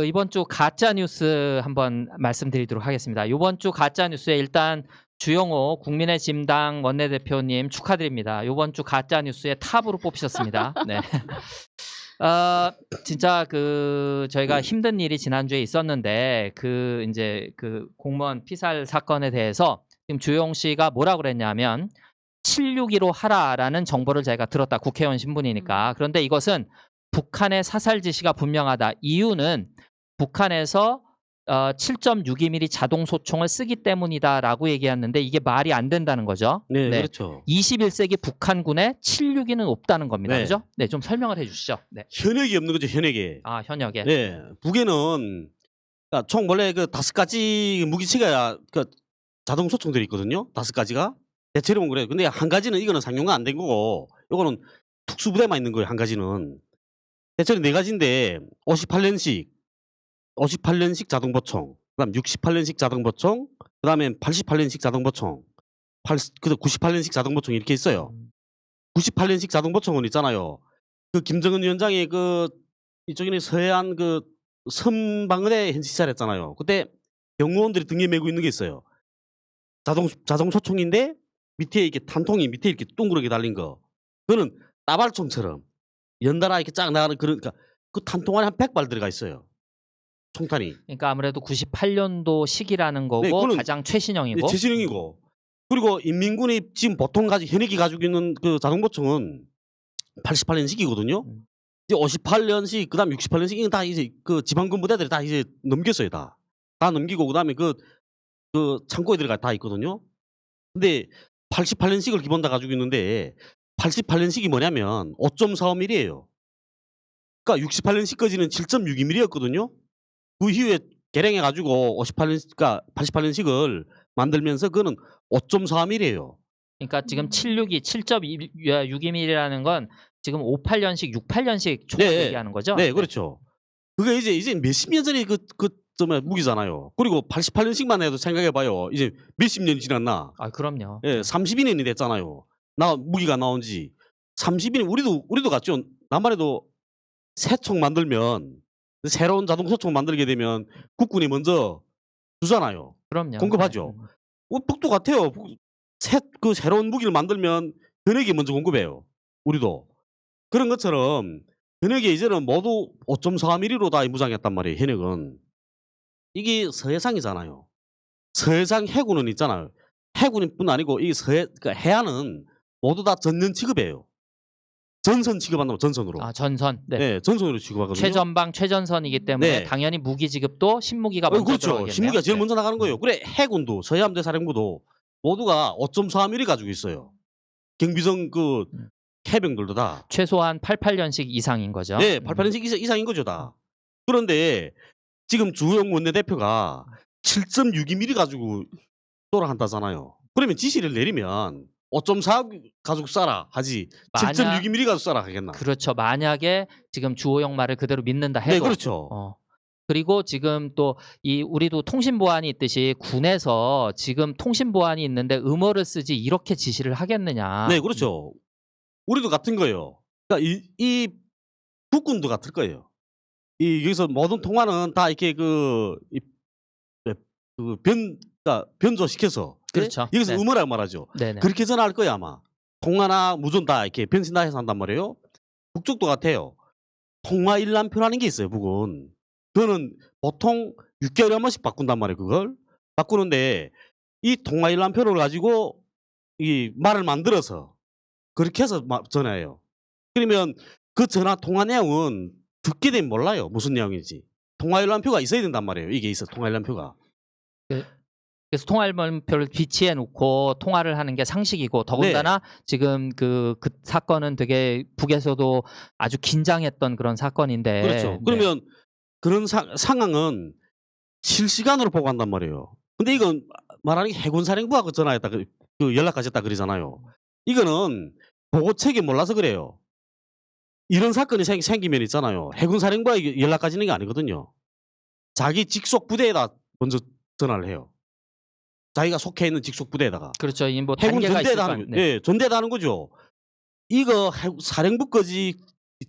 이번 주 가짜 뉴스 한번 말씀드리도록 하겠습니다. 이번 주 가짜 뉴스에 일단 주영호 국민의힘당 원내대표님 축하드립니다. 이번 주 가짜 뉴스의 탑으로 뽑히셨습니다. 네. 진짜 저희가 힘든 일이 지난주에 있었는데 이제 공무원 피살 사건에 대해서 지금 주영 씨가 뭐라고 그랬냐면 761로 하라라는 정보를 저희가 들었다. 국회의원 신분이니까. 그런데 이것은 북한의 사살 지시가 분명하다. 이유는 북한에서 7.62mm 자동 소총을 쓰기 때문이다라고 얘기했는데 이게 말이 안 된다는 거죠. 네, 그렇죠. 21세기 북한군에 762는 없다는 겁니다. 네. 그죠? 네, 좀 설명을 해 주시죠. 네. 현역이 없는 거죠, 현역이. 아, 현역에. 네, 북에는 그러니까 총 원래 5가지 무기체가 자동 소총들이 있거든요. 5가지가. 대체로는 그래요. 근데 한 가지는 이거는 상용화 안 된 거고, 이거는 특수부대만 있는 거예요. 한 가지는. 대체로 4가지인데 58년식 자동보총, 그다음 68년식 자동보총, 그다음에 88년식 자동보총, 98년식 자동보총 이렇게 있어요. 98년식 자동보총은 있잖아요. 김정은 위원장이 이쪽에는 서해안 선방어대 현지 시찰했잖아요. 그때 경호원들이 등에 메고 있는 게 있어요. 자동 소총인데 밑에 이렇게 탄통이 밑에 이렇게 둥그렇게 달린 거. 그거는 따발총처럼 연달아 이렇게 쫙 나가는 그러니까 그 탄통 안에 한 100발 들어가 있어요. 총탄이. 그러니까 아무래도 98년도 시기라는 거고 그거는 가장 최신형이고. 최신형이고. 그리고 인민군이 지금 보통 현역이 가지고 있는 자동보총은 88년식이거든요. 이제 58년식, 그다음 68년식 이건 다 이제 지방군 부대들이 다 이제 넘겼어요, 다. 다 넘기고 그다음에 창고에 들어가 다 있거든요. 근데 88년식을 기본 다 가지고 있는데 88년식이 뭐냐면 5.45mm예요. 그러니까 68년식까지는 7.62mm였거든요. 그 이후에 개량해 가지고 88년식을 만들면서 그거는 5.4mm예요. 그러니까 지금 762mm라는 건 지금 58년식, 68년식 총을 얘기하는 거죠? 네, 그렇죠. 그게 이제 몇십 년 전에 무기잖아요. 그리고 88년식만 해도 생각해 봐요. 이제 몇십 년이 지났나? 아, 그럼요. 예, 32년이 됐잖아요. 무기가 나온 지 32년. 우리도 같죠. 남한에도 새 총 만들면 새로운 자동 소총 만들게 되면 국군이 먼저 주잖아요. 그럼요. 공급하죠. 북도 같아요. 새로운 무기를 만들면 현역이 먼저 공급해요. 우리도. 그런 것처럼 현역이 이제는 모두 5.4mm로 다 무장했단 말이에요. 현역은. 이게 서해상이잖아요. 서해상 해군은 있잖아요. 해군뿐 아니고 이 해안은 모두 다 전면 취급해요. 전선 취급한다고, 전선으로. 아, 전선. 네. 네, 전선으로 취급하거든요. 최전방 최전선이기 때문에 네. 당연히 무기 지급도 신무기가 먼저 그렇죠. 들어가겠네요. 신무기가 제일 네. 먼저 나가는 거예요. 그래, 해군도 서해함대 사령부도 모두가 5.4mm 가지고 있어요. 경비정 해병들도 다. 최소한 88년식 이상인 거죠. 네, 88년식 이상인 거죠, 다. 그런데 지금 주영 원내대표가 7.62mm 가지고 한다잖아요. 그러면 지시를 내리면 5.4 가지고 쏴라 하지 7.62mm 가지고 쏴라 하겠나? 그렇죠. 만약에 지금 주호영 말을 그대로 믿는다 해도. 네, 그렇죠. 그리고 지금 또 우리도 통신보안이 있듯이 군에서 지금 통신보안이 있는데 음어를 쓰지 이렇게 지시를 하겠느냐. 네, 그렇죠. 우리도 같은 거예요. 그러니까 이 국군도 같을 거예요. 여기서 모든 통화는 다 이렇게 변조시켜서. 그렇죠. 여기서 네. 음어라고 말하죠. 네네. 그렇게 전화할 거예요, 아마. 통화나 무전 다 이렇게 변신 다 해서 한단 말이에요. 북쪽도 같아요. 통화 일람표라는 게 있어요, 북은. 그거는 보통 6개월에 한 번씩 바꾼단 말이에요, 그걸. 바꾸는데 이 통화 일람표를 가지고 이 말을 만들어서 그렇게 해서 전화해요. 그러면 그 전화 통화 내용은 듣게 되면 몰라요, 무슨 내용인지. 통화 일람표가 있어야 된단 말이에요. 이게 있어, 통화 일람표가. 그래서 통화 일람표를 비치해 놓고 통화를 하는 게 상식이고, 더군다나 지금 그 사건은 되게 북에서도 아주 긴장했던 그런 사건인데. 그렇죠. 그러면 그런 상황은 실시간으로 보고한단 말이에요. 근데 이건 말하는 게 해군사령부가 전화했다, 연락하셨다 그러잖아요. 이거는 보고책이 몰라서 그래요. 이런 사건이 생기면 있잖아요. 해군사령부가 연락까지는 게 아니거든요. 자기 직속 부대에다 먼저 전화를 해요. 자기가 속해 있는 직속 부대에다가. 그렇죠. 뭐 해군 단계가 있을 전대에다 거 하는, 전대에다 하는 거죠. 이거 사령부까지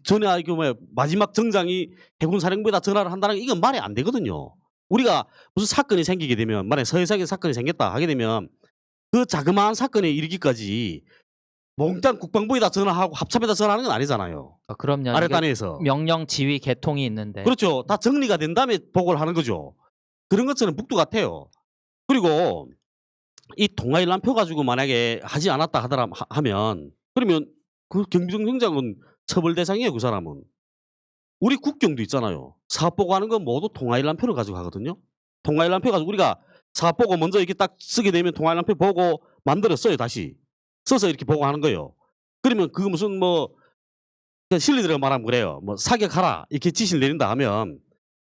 전에 그 뭐야 마지막 정장이 해군 사령부에다 전화를 한다는 게 이건 말이 안 되거든요. 우리가 무슨 사건이 생기게 되면 만약 서해상에 사건이 생겼다 하게 되면 그 자그마한 사건에 이르기까지 몽땅 국방부에다 전화하고 합참에다 전화하는 건 아니잖아요. 그럼요. 아래 이게 단위에서. 명령 지휘 개통이 있는데. 그렇죠. 다 정리가 된 다음에 보고를 하는 거죠. 그런 것처럼 북두 같아요. 그리고 이 통화일람표 가지고 만약에 하지 않았다 하더라 하면 그러면 그 경비정장은 처벌 대상이에요. 그 사람은. 우리 국경도 있잖아요. 사업 보고하는 건 모두 통화일람표를 가지고 하거든요. 통화일람표 가지고 우리가 사업 보고 먼저 이렇게 딱 쓰게 되면 통화일람표 보고 만들었어요. 다시 써서 이렇게 보고하는 거예요. 그러면 그 무슨 뭐 실리들이 말하면 그래요. 뭐 사격하라 이렇게 지시를 내린다 하면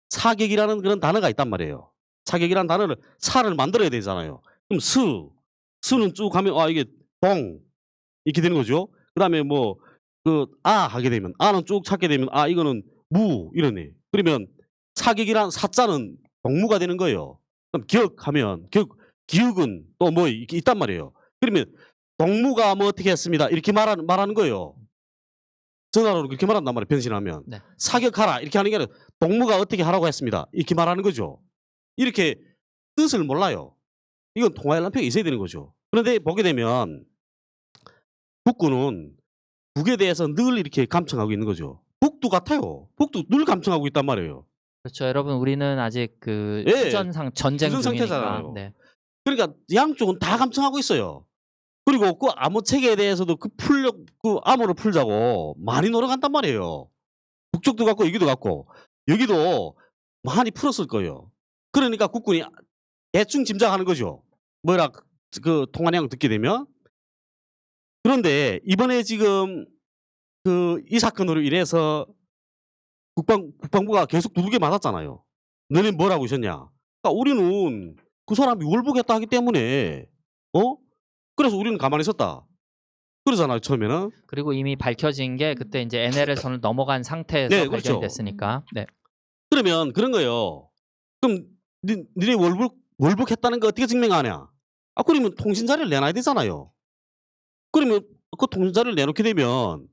사격이라는 그런 단어가 있단 말이에요. 사격이라는 단어를 사를 만들어야 되잖아요. 그럼 수는 쭉 하면 이게 동 이렇게 되는 거죠. 그다음에 뭐 그 하게 되면 아는 쭉 찾게 되면 이거는 무 이러네. 그러면 사격이란 사자는 동무가 되는 거예요. 그럼 기억하면 기억은 또 뭐 있단 말이에요. 그러면 동무가 뭐 어떻게 했습니다. 이렇게 말하는 거예요. 전화로 그렇게 말한단 말이에요. 변신하면. 네. 사격하라 이렇게 하는 게 아니라 동무가 어떻게 하라고 했습니다. 이렇게 말하는 거죠. 이렇게 뜻을 몰라요. 이건 통화일람표가 있어야 되는 거죠. 그런데 보게 되면 북군은 북에 대해서 늘 이렇게 감청하고 있는 거죠. 북도 같아요. 북도 늘 감청하고 있단 말이에요. 그렇죠. 여러분 우리는 아직 그 예. 휴전상 전쟁 휴전 중이니까. 상태잖아요. 네. 그러니까 양쪽은 다 감청하고 있어요. 그리고 그 암호 체계에 대해서도 그 암호를 풀자고 많이 노력한단 말이에요. 북쪽도 갖고 여기도 갖고 여기도 많이 풀었을 거예요. 그러니까 국군이 대충 짐작하는 거죠. 뭐라 그 통화 내용 듣게 되면. 그런데 이번에 지금 이 사건으로 인해서 국방부가 계속 두들겨 맞았잖아요. 너네 뭐라고 하셨냐. 그러니까 우리는 그 사람이 월북했다 하기 때문에 그래서 우리는 가만히 있었다. 그러잖아요 처음에는. 그리고 이미 밝혀진 게 그때 이제 NLL 선을 넘어간 상태에서 네, 발견이 그렇죠. 됐으니까. 네. 그러면 그런 거예요. 그럼 니네 월북했다는 거 어떻게 증명하냐. 그러면 통신자료를 내놔야 되잖아요. 그러면 그 통신자료를 내놓게 되면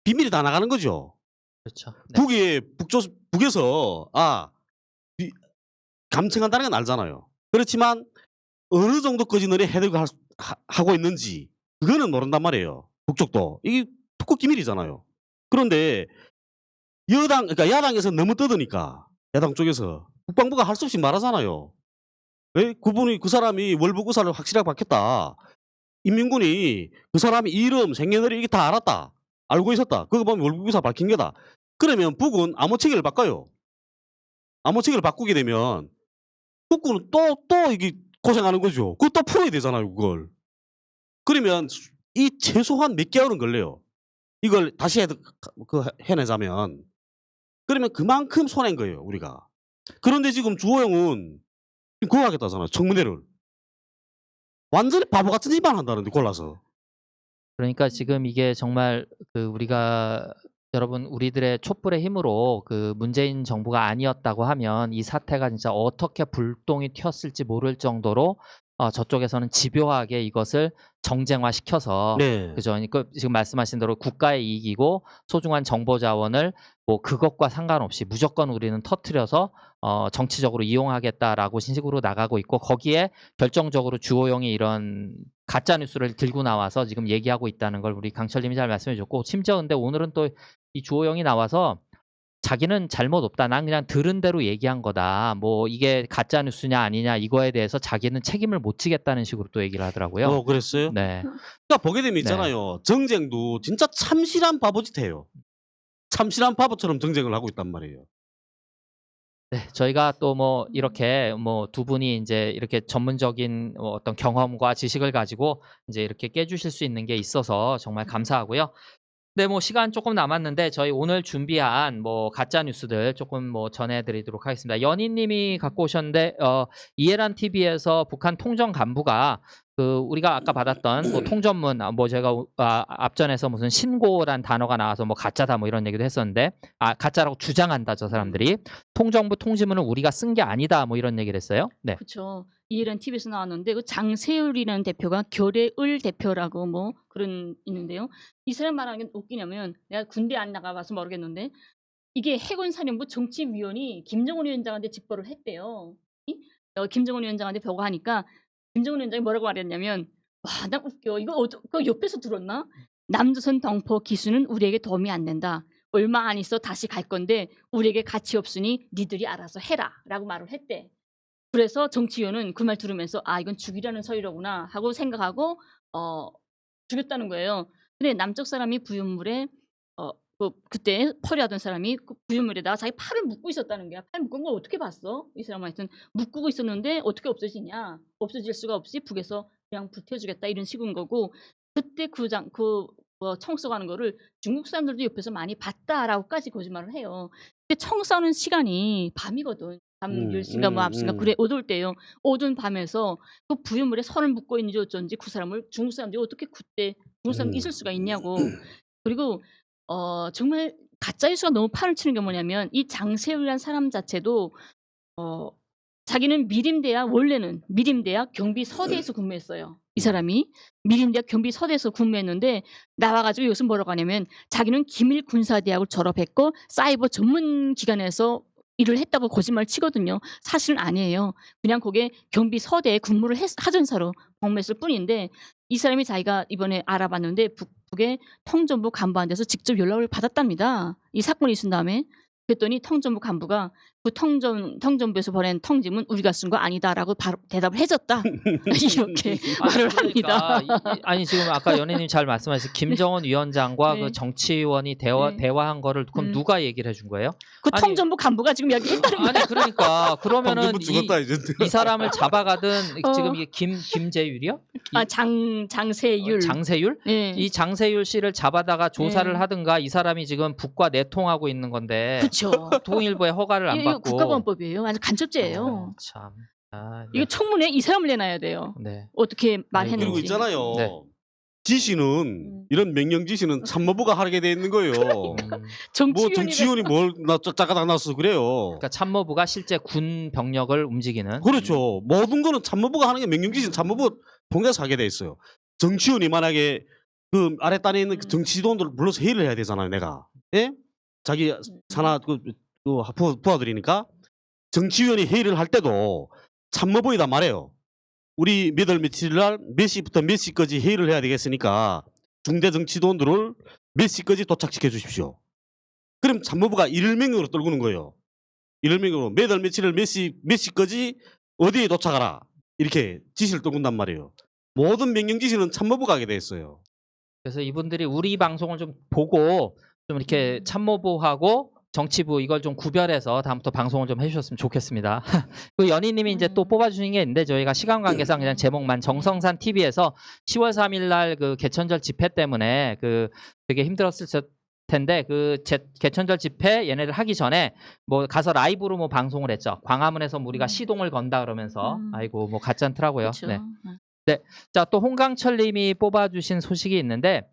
비밀이 다 나가는 거죠. 그렇죠. 네. 북에서 감청한다는 건 알잖아요. 그렇지만 어느 정도까지 너네 해독을 하고 있는지 그거는 모른단 말이에요. 북쪽도. 이게 특급 기밀이잖아요. 그런데 그러니까 야당에서 너무 떠드니까 야당 쪽에서 국방부가 할 수 없이 말하잖아요. 그 사람이 월북 의사를 확실하게 밝혔다. 인민군이 그 사람이 이름, 생년월일 이게 다 알았다. 알고 있었다. 그거 보면 월북 의사 밝힌 거다. 그러면 북은 암호 체계를 바꿔요. 암호 체계를 바꾸게 되면 북군은 또 이게 고생하는 거죠. 그거 또 풀어야 되잖아요, 그걸. 그러면 이 최소한 몇 개월은 걸려요. 이걸 다시 해내자면. 그러면 그만큼 손해인 거예요, 우리가. 그런데 지금 주호영은 그거 하겠다잖아요, 청문회를. 완전히 바보 같은 짓만 한다는데, 골라서. 그러니까 지금 이게 정말 우리가 여러분 우리들의 촛불의 힘으로 문재인 정부가 아니었다고 하면 이 사태가 진짜 어떻게 불똥이 튀었을지 모를 정도로 저쪽에서는 집요하게 이것을 정쟁화시켜서 네. 그죠? 그러니까 지금 말씀하신 대로 국가의 이익이고 소중한 정보 자원을 뭐 그것과 상관없이 무조건 우리는 터트려서 정치적으로 이용하겠다라고 식으로 나가고 있고 거기에 결정적으로 주호영이 이런 가짜 뉴스를 들고 나와서 지금 얘기하고 있다는 걸 우리 강철님이 잘 말씀해 줬고 심지어 근데 오늘은 또 이 주호영이 나와서 자기는 잘못 없다. 난 그냥 들은 대로 얘기한 거다. 뭐 이게 가짜 뉴스냐 아니냐 이거에 대해서 자기는 책임을 못 지겠다는 식으로 또 얘기를 하더라고요. 그랬어요? 네. 그러니까 보게 되면 있잖아요. 정쟁도 진짜 참실한 바보짓 해요. 참실한 바보처럼 정쟁을 하고 있단 말이에요. 네, 저희가 또 뭐 이렇게 뭐 두 분이 이제 이렇게 전문적인 어떤 경험과 지식을 가지고 이제 이렇게 깨주실 수 있는 게 있어서 정말 감사하고요. 네, 뭐 시간 조금 남았는데 저희 오늘 준비한 뭐 가짜 뉴스들 조금 뭐 전해드리도록 하겠습니다. 연희님이 갖고 오셨는데 이해란 TV에서 북한 통전 간부가 우리가 아까 받았던 뭐 통전문 뭐 제가 앞전에서 무슨 신고란 단어가 나와서 뭐 가짜다 뭐 이런 얘기도 했었는데 가짜라고 주장한다 저 사람들이 통정부 통지문을 우리가 쓴 게 아니다 뭐 이런 얘기를 했어요. 네. 그렇죠. 이해란 TV에서 나왔는데 그 장세율이라는 대표가 결의을 대표라고 뭐 그런 있는데요. 이 사람 말하는 게 웃기냐면 내가 군대 안 나가봐서 모르겠는데 이게 해군사령부 정치위원이 김정은 위원장한테 직보를 했대요. 김정은 위원장한테 보고하니까 김정은 위원장이 뭐라고 말했냐면 와, 나 웃겨. 이거 그 옆에서 들었나? 남조선 동포 기수는 우리에게 도움이 안 된다. 얼마 안 있어 다시 갈 건데 우리에게 가치 없으니 니들이 알아서 해라 라고 말을 했대. 그래서 정치위원은 그 말 들으면서 아 이건 죽이라는 서류로구나 하고 생각하고 죽였다는 거예요. 근데 남쪽 사람이 부윤물에 그때 퍼리하던 사람이 그 부윤물에다가 자기 팔을 묶고 있었다는 거야. 팔 묶은 걸 어떻게 봤어? 이 사람은 하여튼 묶고 있었는데 어떻게 없어지냐. 없어질 수가 없이 북에서 그냥 불태워주겠다 이런 식인 거고 그때 청소하는 거를 중국 사람들도 옆에서 많이 봤다라고까지 거짓말을 해요. 근데 청소하는 시간이 밤이거든. 밤 10시인가 뭐 9시인가 그래 어두울 때요. 어두운 밤에서 그 부유물에 선을 묶고 있는지 어쩐지 그 사람을 중국 사람들이 어떻게 그때 중국 사람들이 있을 수가 있냐고. 그리고 정말 가짜 뉴스가 너무 판을 치는 게 뭐냐면 이 장세율이라는 사람 자체도 자기는 원래는 미림대학 경비서대에서 근무했어요. 이 사람이 미림대학 경비서대에서 근무했는데 나와가지고 여기서 뭐라고 하냐면 자기는 기밀군사대학을 졸업했고 사이버 전문 기관에서 일을 했다고 거짓말 치거든요. 사실은 아니에요. 그냥 거기에 경비서대에 근무를 하전사로 복무했을 뿐인데 이 사람이 자기가 이번에 알아봤는데 북의 통전부 간부한테서 직접 연락을 받았답니다. 이 사건이 있은 다음에 그랬더니 통전부 간부가 그 통전부에서 보낸 통지문 우리가 쓴 거 아니다라고 바로 대답을 해줬다. 이렇게 말을 합니다. 아니 지금 아까 연예님 잘 말씀하신 김정은 위원장과 네. 그 정치위원이 대화한 거를 그럼 누가 얘기를 해준 거예요? 그 아니, 통전부 간부가 지금 이야기했다는 거예요. 아니 그러니까 그러면은 죽었다 이제. 이 사람을 잡아가든 지금 이게 김재율이요? 장세율. 장세율? 네. 이 장세율 씨를 잡아다가 조사를 네. 하든가 이 사람이 지금 북과 내통하고 있는 건데 그렇죠. 통일부의 허가를 안 이거 받고 국가보안법이에요. 완전 간첩죄예요. 참. 아, 네. 이거 청문회 이 사람을 내놔야 돼요. 네. 어떻게 말했는지. 그리고 있잖아요. 네. 지시는 이런 명령 지시는 참모부가 하게 돼 있는 거예요. 뭐 정치위원이 뭘 짜가다 놨어 그래요. 그러니까 참모부가 실제 군 병력을 움직이는. 그렇죠. 모든 거는 참모부가 하는 게 명령 지시는 참모부 통해서 하게 돼 있어요. 정치위원이 만약에 그 아랫단에 있는 그 정치위원들 불러서 회의를 해야 되잖아요. 내가 예? 자기 산하 부하들이니까 정치위원이 회의를 할 때도 참모부이단 말이에요. 우리 몇 월 며칠 날 몇 시부터 몇 시까지 회의를 해야 되겠으니까 중대 정치도원들을 몇 시까지 도착시켜 주십시오. 그럼 참모부가 일명령으로 떨구는 거예요. 일명령으로 몇 월 며칠을 몇 시까지 어디에 도착하라 이렇게 지시를 떨군단 말이에요. 모든 명령 지시는 참모부가 하게 돼 있어요. 그래서 이분들이 우리 방송을 좀 보고 좀 이렇게 참모부하고 정치부 이걸 좀 구별해서 다음부터 방송을 좀 해주셨으면 좋겠습니다. 그 연희님이 이제 또 뽑아주신 게 있는데 저희가 시간 관계상 그냥 제목만 정성산 TV에서 10월 3일 날 그 개천절 집회 때문에 그 되게 힘들었을 텐데 그 개천절 집회 얘네들 하기 전에 뭐 가서 라이브로 뭐 방송을 했죠. 광화문에서 우리가 시동을 건다 그러면서 아이고 뭐 가짠더라고요. 그렇죠. 네. 네. 자, 또 홍강철님이 뽑아주신 소식이 있는데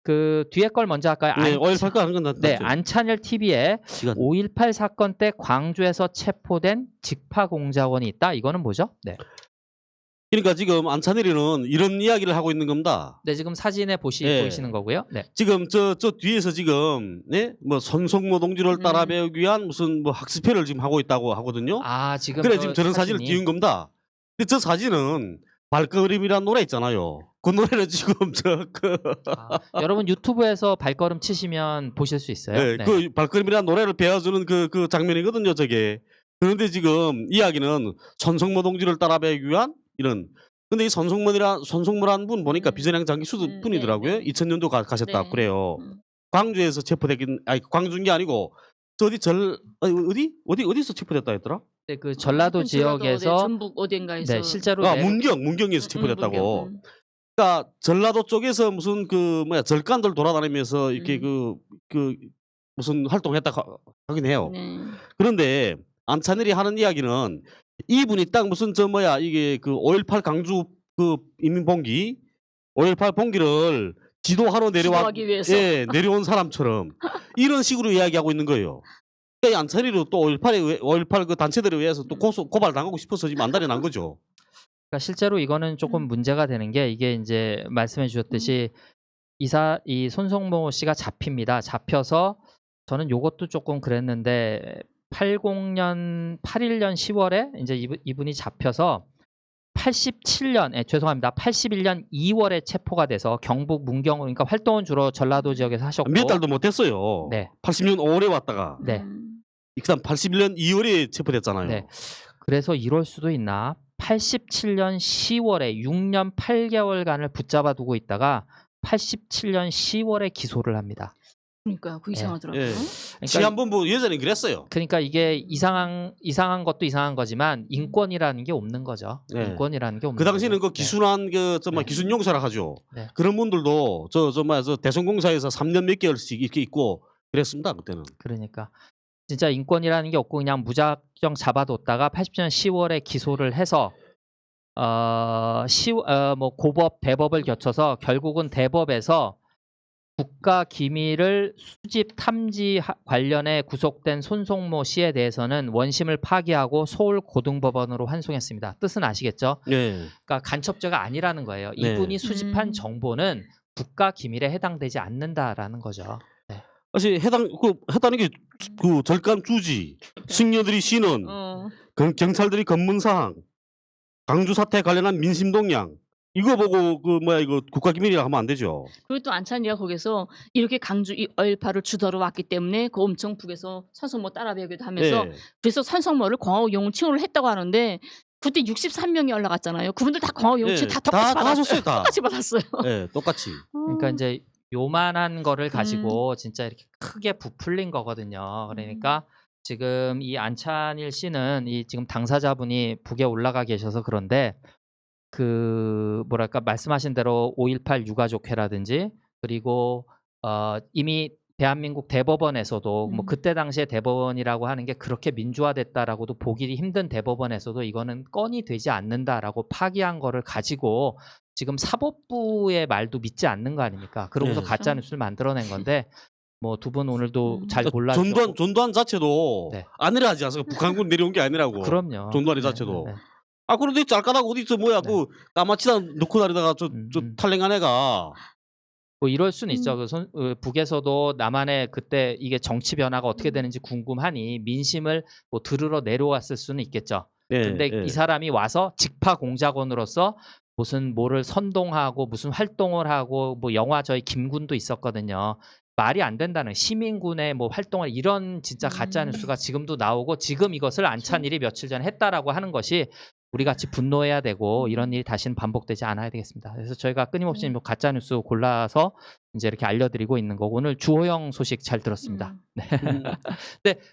그 뒤에 걸 먼저 할까요? 네, 5.18거 하는 건 낫죠. 네, 안찬열 TV에 5.18 사건 때 광주에서 체포된 직파공작원이 있다. 이거는 뭐죠? 네. 그러니까 지금 안찬일이는 이런 이야기를 하고 있는 겁니다. 네, 지금 사진에 네. 보이시는 거고요. 네. 지금 저 뒤에서 지금 네? 뭐 손석모 동지를 따라 배우기 위한 무슨 뭐 학습회를 지금 하고 있다고 하거든요. 아, 지금 그래 지금 저런 사진을 띄운 겁니다. 근데 저 사진은 발걸음이라는 노래 있잖아요. 그 노래는 지금 여러분 유튜브에서 발걸음 치시면 보실 수 있어요. 네, 네. 그 발걸음이라는 노래를 배워주는 그 장면이거든요, 저게. 그런데 지금 이야기는 손석모 동지를 따라 배우기 위한 이런. 근데 이 손석모라는 분 보니까 비선양 장기 수도 분이더라고요. 네. 2000년도 가셨다 네. 그래요. 광주에서 체포되긴 광주인 게 아니고 저 어디서 체포됐다 했더라? 네, 그 전라도 지역에서 전북 어딘가에서 네, 실제로 문경에서 체포됐다고. 문경. 그러니까 전라도 쪽에서 무슨 그 절간들 돌아다니면서 이렇게 그 무슨 활동했다 하긴 해요. 네. 그런데 안찬일이 하는 이야기는 이분이 딱 무슨 이게 그 5.18 강주 그 인민봉기 5.18 봉기를 지도하러 지도하기 위해서. 내려온 사람처럼 이런 식으로 이야기하고 있는 거예요. 그러니까 안찬일이 또 5.18 그 단체들에 의해서 또 고발 당하고 싶어서 지금 안달이 난 거죠. 그러니까 실제로 이거는 조금 문제가 되는 게 이게 이제 말씀해 주셨듯이 이 손성모 씨가 잡힙니다. 잡혀서 저는 요것도 조금 그랬는데 81년 10월에 이제 이분이 잡혀서 87년, 죄송합니다. 81년 2월에 체포가 돼서 경북 문경으로, 그러니까 활동은 주로 전라도 지역에서 하셨고 몇 달도 못 됐어요. 네. 80년 5월에 왔다가 네. 그다음 81년 2월에 체포됐잖아요. 네. 그래서 이럴 수도 있나? 87년 10월에 6년 8개월간을 붙잡아 두고 있다가 87년 10월에 기소를 합니다. 그러니까요. 그 이상하더라고요. 예. 그러니까 치안본부 예전에 그랬어요. 그러니까 이게 이상한 것도 이상한 거지만 인권이라는 게 없는 거죠. 네. 인권이라는 게 없는 그 당시에는 거죠. 그 기순한 네. 기순용사라 하죠. 네. 그런 분들도 저 대성공사에서 3년 몇 개월씩 이렇게 있고 그랬습니다 그때는. 그러니까 진짜 인권이라는 게 없고 그냥 무작정 잡아뒀다가 80년 10월에 기소를 해서 뭐 고법 대법을 거쳐서 결국은 대법에서 국가 기밀을 수집 탐지 관련해 구속된 손성모 씨에 대해서는 원심을 파기하고 서울 고등법원으로 환송했습니다. 뜻은 아시겠죠? 네. 그러니까 간첩죄가 아니라는 거예요. 네. 이분이 수집한 정보는 국가 기밀에 해당되지 않는다라는 거죠. 네. 사실 해당하는 게 그 절간 주지, 승려들이 쉬는, 경찰들이 검문 사항, 강주 사태 관련한 민심 동향 이거 보고 이거 국가 기밀이라 하면 안 되죠. 그리고 또 안찬이가 거기서 이렇게 강주 이 얼파를 주도로 왔기 때문에 그 엄청 북에서 선성모 따라배우기도 하면서 네. 그래서 선성모를 광화국 영웅 칭호를 했다고 하는데 그때 63명이 올라갔잖아요. 그분들 다 광화국 영웅 칭호 다 똑같이 다 하셨어요, 다. 똑같이 받았어요. 네, 똑같이. 그러니까 이제 요만한 거를 가지고 진짜 이렇게 크게 부풀린 거거든요. 그러니까 지금 이 안찬일 씨는 이 지금 당사자분이 북에 올라가 계셔서 그런데 그 뭐랄까 말씀하신 대로 5.18 유가족회라든지 그리고 이미 대한민국 대법원에서도 뭐 그때 당시에 대법원이라고 하는 게 그렇게 민주화됐다라고도 보기 힘든 대법원에서도 이거는 건이 되지 않는다라고 파기한 거를 가지고 지금 사법부의 말도 믿지 않는 거 아닙니까? 그러고서 네. 가짜 뉴스를 만들어낸 건데 뭐 두 분 오늘도 잘 그러니까 골라주셨고 전두환 자체도 네. 아니라 하지 않습니까? 북한군 내려온 게 아니라고. 그럼요. 전두환이 네, 자체도. 네, 네. 아 그런데 짤까다고 어디 있어 그 까마치다 넣고 다니다가 저 탈랭한 애가 뭐 이럴 수는 있죠. 북에서도 남한의 그때 이게 정치 변화가 어떻게 되는지 궁금하니 민심을 뭐 들으러 내려왔을 수는 있겠죠. 근데 이 사람이 와서 직파 공작원으로서 무슨 뭐를 선동하고 무슨 활동을 하고 뭐 영화 저희 김군도 있었거든요. 말이 안 된다는 시민군의 뭐 활동을 이런 진짜 가짜 뉴스가 지금도 나오고 지금 이것을 안찬일이 며칠 전에 했다라고 하는 것이 우리 같이 분노해야 되고 이런 일이 다시는 반복되지 않아야 되겠습니다. 그래서 저희가 끊임없이 뭐 가짜 뉴스 골라서 이제 이렇게 알려드리고 있는 거고 오늘 주호영 소식 잘 들었습니다. 네.